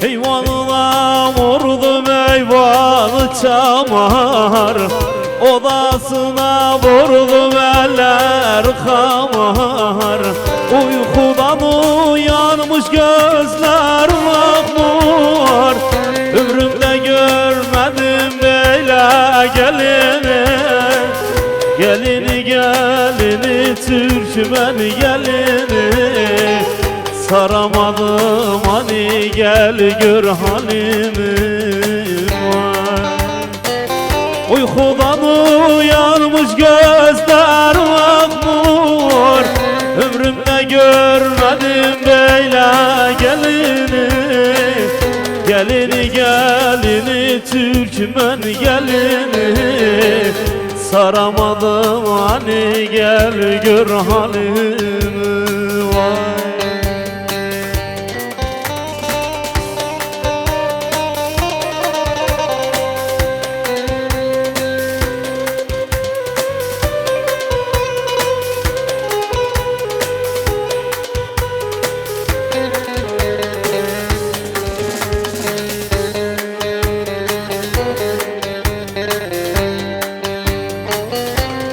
Eyvanına vurdum eyvanı çamar, odasına vurdum eller kamar. Uykudan uyanmış gözler mahmur, ömrümde görmedim böyle gelini. Gelini gelini Türkmen gelini, saramadım hani gel gör halimi. Uykudan uyanmış gözler mahmur, ömrümde görmedim böyle gelini. Gelini gelini Türkmen gelini, saramadım hani gel gör halimi. Vay.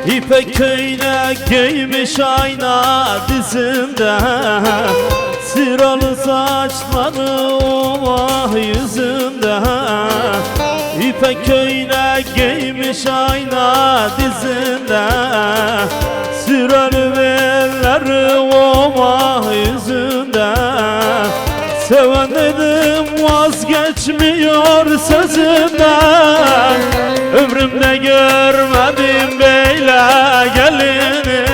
İpek köynek giymiş ayna dizinde, sıralı saçları ovah yüzünde. İpek köynek giymiş ayna dizinde, sıralı belleri ovah yüzünde. Seven dedim vazgeçmiyor sözünden, ömrümde görmedim böyle gelini.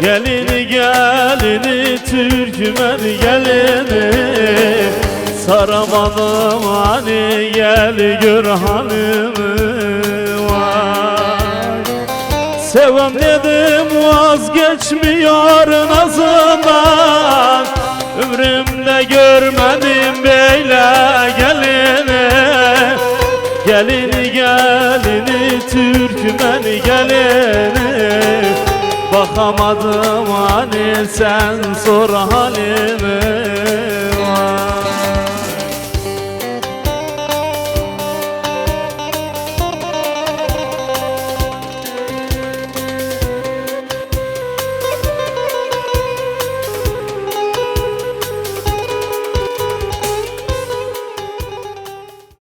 Gelini gelini Türkmen gelini, saramadım hani gel gör halimi. Vay. Seven dedim vazgeçmiyor nazından, ömrümde görmedim böyle gelini. Gelini gelini Türkmen gelini, bakamadım hani sen sor halimi.